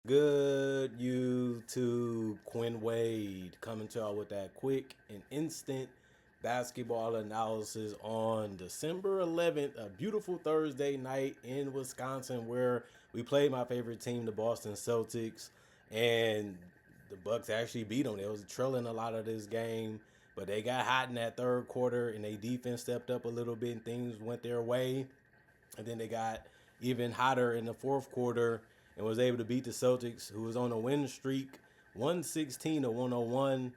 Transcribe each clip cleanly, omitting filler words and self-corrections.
Good YouTube, Quinn Wade coming to y'all with that quick and instant basketball analysis on December 11th, a beautiful Thursday night in Wisconsin where we played my favorite team, the Boston Celtics, and the Bucks actually beat them. They was trailing a lot of this game, but they got hot in that third quarter and they defense stepped up a little bit and things went their way. And then they got even hotter in the fourth quarter and was able to beat the Celtics, who was on a win streak, 116 to 101.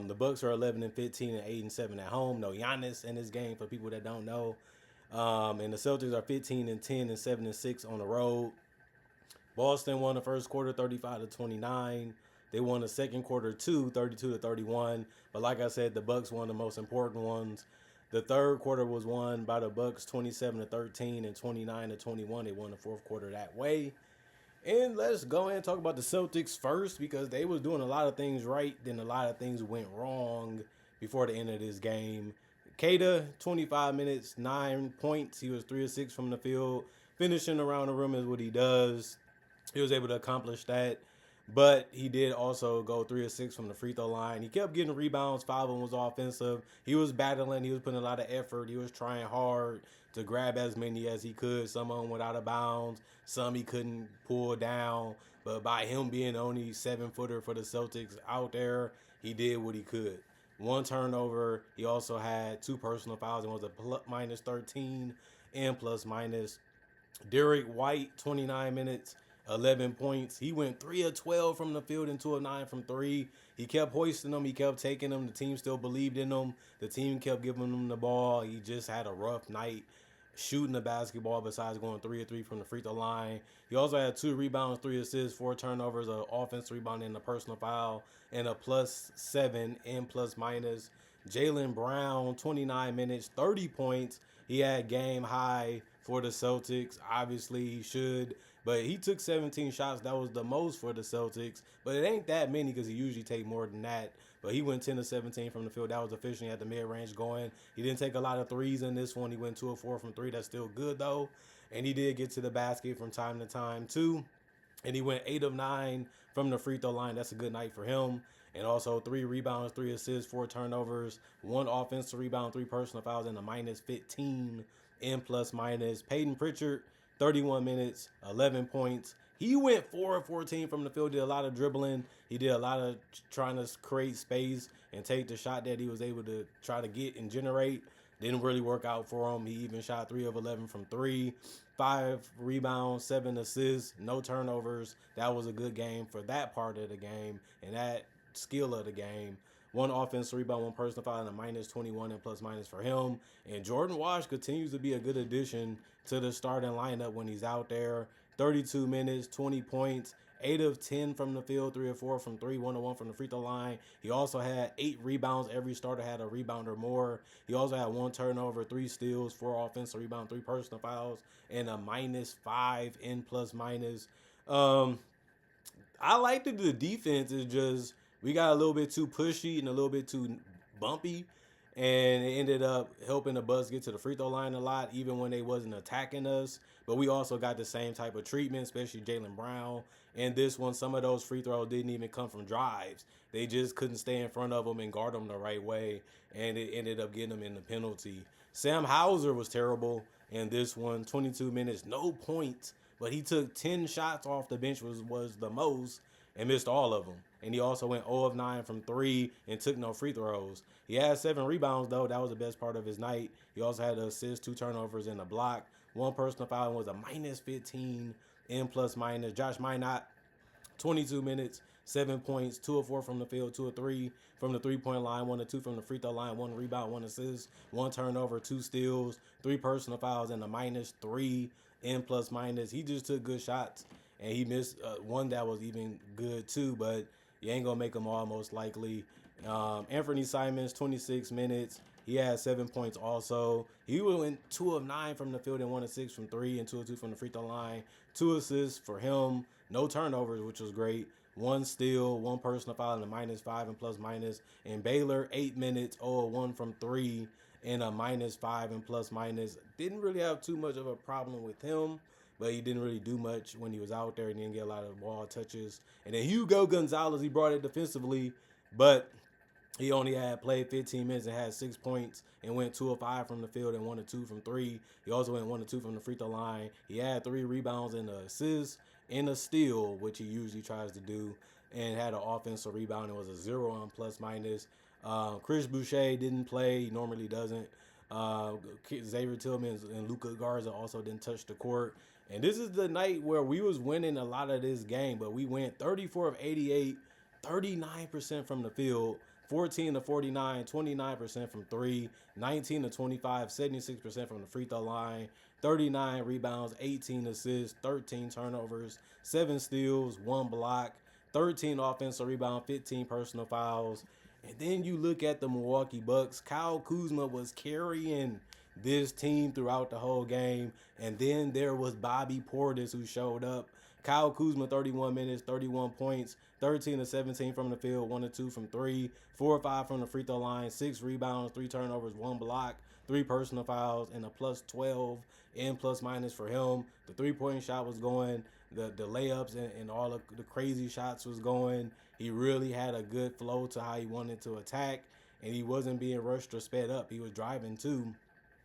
The Bucks are 11 and 15 and 8 and 7 at home. No Giannis in this game for people that don't know. And the Celtics are 15 and 10 and 7 and 6 on the road. Boston won the first quarter 35 to 29. They won the second quarter 32 to 31. But like I said, the Bucks won the most important ones. The third quarter was won by the Bucks 27 to 13 and 29 to 21. They won the fourth quarter that way. And let's go ahead and talk about the Celtics first because they was doing a lot of things right, then a lot of things went wrong before the end of this game. Kada, 25 minutes, 9 points. He was 3 of 6 from the field. Finishing around the rim is what he does. He was able to accomplish that. But he did also go 3 of 6 from the free throw line. He kept getting rebounds. 5 of them was offensive. He was battling. He was putting a lot of effort. He was trying hard to grab as many as he could. Some of them went out of bounds. Some he couldn't pull down. But by him being the only 7-footer for the Celtics out there, he did what he could. One turnover. He also had 2 personal fouls and was a minus 13 and plus minus. Derek White, 29 minutes, 11 points. He went 3 of 12 from the field and 2 of 9 from 3. He kept hoisting them. He kept taking them. The team still believed in him. The team kept giving him the ball. He just had a rough night shooting the basketball besides going 3 of 3 from the free throw line. He also had 2 rebounds, 3 assists, 4 turnovers, an offensive rebound and a personal foul, and a +7 and plus minus. Jaylen Brown, 29 minutes, 30 points. He had game high for the Celtics. Obviously, he should. But he took 17 shots. That was the most for the Celtics. But it ain't that many because he usually take more than that. But he went 10 to 17 from the field. That was efficient. At the mid-range going. He didn't take a lot of threes in this one. He went 2 of 4 from 3. That's still good, though. And he did get to the basket from time to time, too. And he went 8 of 9 from the free throw line. That's a good night for him. And also 3 rebounds, 3 assists, 4 turnovers, 1 offensive rebound, 3 personal fouls, and a minus 15 in plus minus. Peyton Pritchard, 31 minutes, 11 points. He went 4 of 14 from the field, did a lot of dribbling. He did a lot of trying to create space and take the shot that he was able to try to get and generate. Didn't really work out for him. He even shot 3 of 11 from 3. 5 rebounds, 7 assists, no turnovers. That was a good game for that part of the game and that skill of the game. 1 offensive rebound, 1 personal foul, and a minus 21 and plus minus for him. And Jordan Wash continues to be a good addition to the starting lineup when he's out there. 32 minutes, 20 points, 8 of 10 from the field, 3 of 4 from 3, 1 of 1 from the free throw line. He also had 8 rebounds. Every starter had a rebound or more. He also had 1 turnover, 3 steals, 4 offensive rebounds, 3 personal fouls, and a minus 5 in plus minus. I like that the defense is just we got a little bit too pushy and a little bit too bumpy, and it ended up helping the Bucks get to the free throw line a lot, even when they wasn't attacking us. But we also got the same type of treatment, especially Jaylen Brown. And this one, some of those free throws didn't even come from drives. They just couldn't stay in front of them and guard them the right way, and it ended up getting them in the penalty. Sam Hauser was terrible in this one, 22 minutes, no points, but he took 10 shots off the bench, was the most, and missed all of them. And he also went 0 of 9 from 3 and took no free throws. He had 7 rebounds, though. That was the best part of his night. He also had an assist, 2 turnovers, and a block. 1 personal foul, and was a minus 15 in plus minus. Josh Minot, 22 minutes, 7 points, 2 of 4 from the field, 2 of 3 from the three-point line, 1 of 2 from the free throw line, 1 rebound, 1 assist, 1 turnover, 2 steals, 3 personal fouls, and a minus 3 in plus minus. He just took good shots, and he missed one that was even good too, but you ain't going to make them all most likely. Anthony Simons, 26 minutes. He had 7 points also. He went 2 of 9 from the field and 1 of 6 from 3 and 2 of 2 from the free throw line. 2 assists for him. No turnovers, which was great. 1 steal, 1 personal foul, and a minus 5 and plus minus. And Baylor, 8 minutes, 0 of 1 from 3 and a minus 5 and plus minus. Didn't really have too much of a problem with him. but he didn't really do much when he was out there and didn't get a lot of ball touches. And then Hugo Gonzalez, he brought it defensively, but he only had played 15 minutes and had 6 points and went 2 of 5 from the field and 1 of 2 from 3. He also went 1 of 2 from the free throw line. He had 3 rebounds and an assist and a steal, which he usually tries to do, and had an offensive rebound. It was a 0 on plus minus. Chris Boucher didn't play. He normally doesn't. Xavier Tillman and Luka Garza also didn't touch the court. And this is the night where we was winning a lot of this game, but we went 34 of 88, 39% from the field, 14 to 49, 29% from 3, 19 to 25, 76% from the free throw line, 39 rebounds, 18 assists, 13 turnovers, 7 steals, 1 block, 13 offensive rebounds, 15 personal fouls. And then you look at the Milwaukee Bucks. Kyle Kuzma was carrying this team throughout the whole game. And then there was Bobby Portis who showed up. Kyle Kuzma, 31 minutes, 31 points, 13 to 17 from the field, 1 to 2 from 3, 4 or 5 from the free throw line, 6 rebounds, 3 turnovers, 1 block, 3 personal fouls, and a plus 12 and plus minus for him. The 3-point shot was going. The layups and all of the crazy shots was going. He really had a good flow to how he wanted to attack, and he wasn't being rushed or sped up. He was driving too,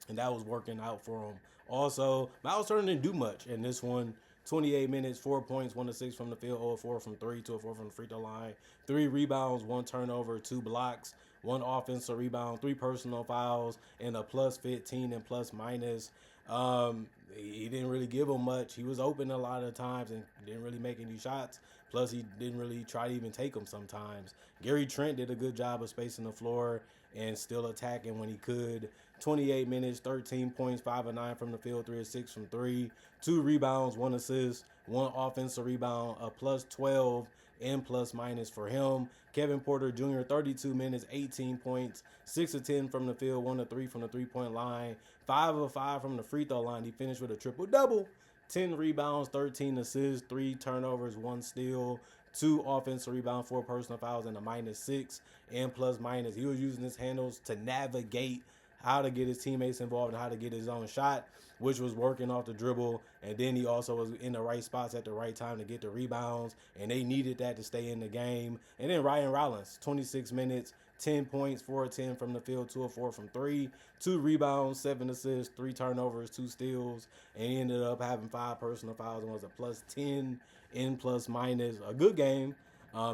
and that was working out for him. Also, Miles Turner didn't do much in this one. 28 minutes, 4 points, 1 to 6 from the field, 0 of 4 from 3, 2 of 4 from the free throw line, 3 rebounds, 1 turnover, 2 blocks, 1 offensive rebound, 3 personal fouls, and a plus 15 and plus minus. He didn't really give him much. He was open a lot of times and didn't really make any shots. Plus, he didn't really try to even take them sometimes. Gary Trent did a good job of spacing the floor and still attacking when he could. 28 minutes, 13 points, 5 of 9 from the field, 3 of 6 from 3, 2 rebounds, 1 assist, 1 offensive rebound, a plus 12 and plus minus for him. Kevin Porter Jr., 32 minutes, 18 points, 6 of 10 from the field, 1 of 3 from the 3-point line, 5 of 5 from the free throw line. He finished with a triple-double, 10 rebounds, 13 assists, 3 turnovers, 1 steal, 2 offensive rebounds, 4 personal fouls, and a minus 6 and plus minus. He was using his handles to navigate how to get his teammates involved and how to get his own shot, which was working off the dribble. And then he also was in the right spots at the right time to get the rebounds, and they needed that to stay in the game. And then Ryan Rollins, 26 minutes, 10 points, 4 of 10 from the field, 2 of 4 from 3, 2 rebounds, 7 assists, 3 turnovers, 2 steals, and he ended up having 5 personal fouls and was a plus 10 in plus minus. A good game.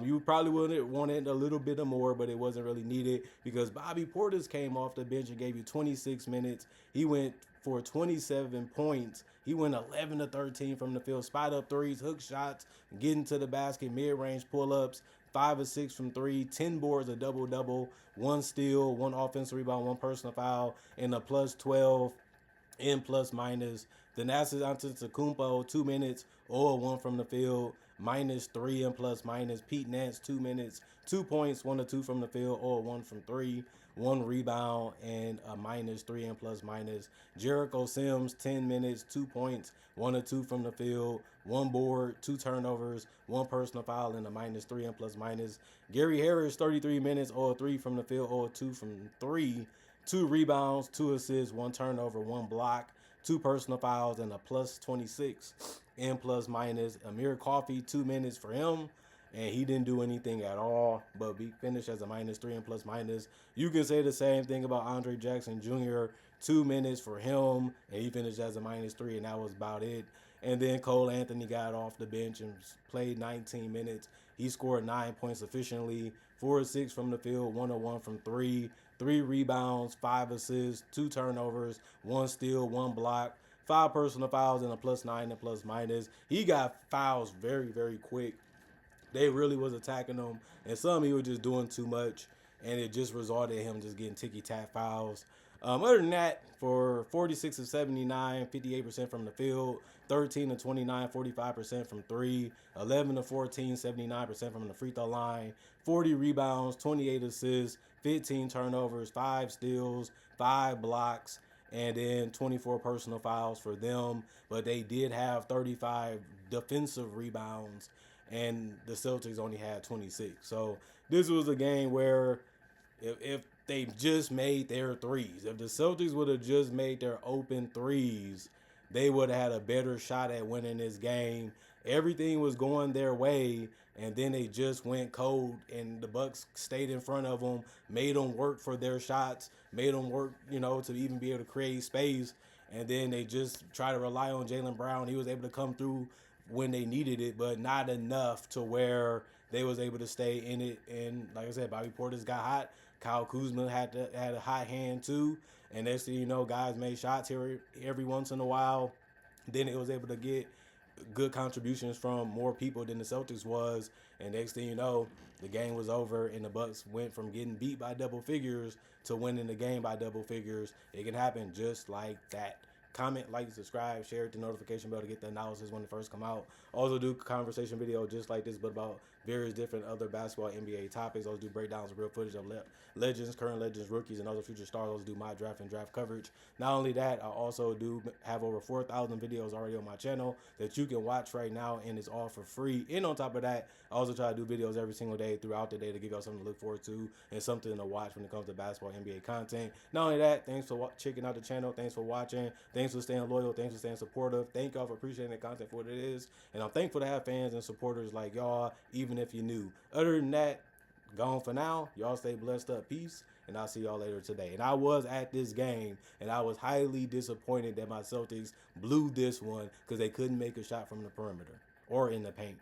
You probably would have wanted a little bit more, but it wasn't really needed because Bobby Portis came off the bench and gave you 26 minutes. He went for 27 points. He went 11 to 13 from the field, spot up threes, hook shots, getting to the basket, mid-range pull-ups, 5 of 6 from 3, 10 boards, a double-double, 1 steal, 1 offensive rebound, 1 personal foul, and a plus 12 and plus minus. Thanasis Antetokounmpo, 2 minutes, 0 of 1 from the field, minus 3 and plus minus. Pete Nance, 2 minutes, 2 points, 1 of 2 from the field, 0 of 1 from 3, 1 rebound, and a minus 3 and plus minus. Jericho Sims, 10 minutes, 2 points, 1 of 2 from the field, 1 board, 2 turnovers, 1 personal foul, and a minus 3 and plus minus. Gary Harris, 33 minutes, 0 of 3 from the field, 0 of 2 from 3, 2 rebounds, 2 assists, 1 turnover, 1 block, 2 personal fouls, and a plus 26 and plus minus. Amir Coffey, 2 minutes for him, and he didn't do anything at all, but we finished as a minus 3 and plus minus. You can say the same thing about Andre Jackson Jr., 2 minutes for him, and he finished as a minus 3, and that was about it. And then Cole Anthony got off the bench and played 19 minutes. He scored 9 points efficiently, 4 of 6 from the field, 1 of 1 from 3, 3 rebounds, 5 assists, 2 turnovers, 1 steal, 1 block, 5 personal fouls, and a plus 9 and plus minus. He got fouls very, very quick. They really was attacking him, and some he was just doing too much, and it just resulted in him just getting ticky-tack fouls. Other than that, for 46 of 79, 58% from the field, 13 of 29, 45% from 3, 11 of 14, 79% from the free throw line, 40 rebounds, 28 assists, 15 turnovers, 5 steals, 5 blocks, and then 24 personal fouls for them. But they did have 35 defensive rebounds, and the Celtics only had 26. So this was a game where if they just made their threes, if the Celtics would have just made their open threes, they would have had a better shot at winning this game. Everything was going their way, and then they just went cold, and the Bucks stayed in front of them, made them work for their shots, made them work, to even be able to create space. And then they just try to rely on Jaylen Brown. He was able to come through when they needed it, but not enough to where they was able to stay in it. And like I said, Bobby Portis got hot. Kyle Kuzma had a hot hand too. And next thing you know, guys made shots here every once in a while. Then it was able to get good contributions from more people than the Celtics was. And next thing you know, the game was over, and the Bucks went from getting beat by double figures to winning the game by double figures. It can happen just like that. Comment, like, subscribe, share the notification bell to get the analysis when it first come out. Also do conversation video just like this, but about various different other basketball NBA topics. Also do breakdowns of real footage of legends, current legends, rookies, and other future stars. Also do my draft and draft coverage. Not only that, I also do have over 4,000 videos already on my channel that you can watch right now, and it's all for free. And on top of that, I also try to do videos every single day throughout the day to give y'all something to look forward to and something to watch when it comes to basketball NBA content. Not only that, thanks for checking out the channel. Thanks for watching. Thanks for staying loyal. Thanks for staying supportive. Thank y'all for appreciating the content for what it is. And I'm thankful to have fans and supporters like y'all, even if you're new. Other than that, gone for now. Y'all stay blessed up. Peace. And I'll see y'all later today. And I was at this game, and I was highly disappointed that my Celtics blew this one because they couldn't make a shot from the perimeter or in the paint.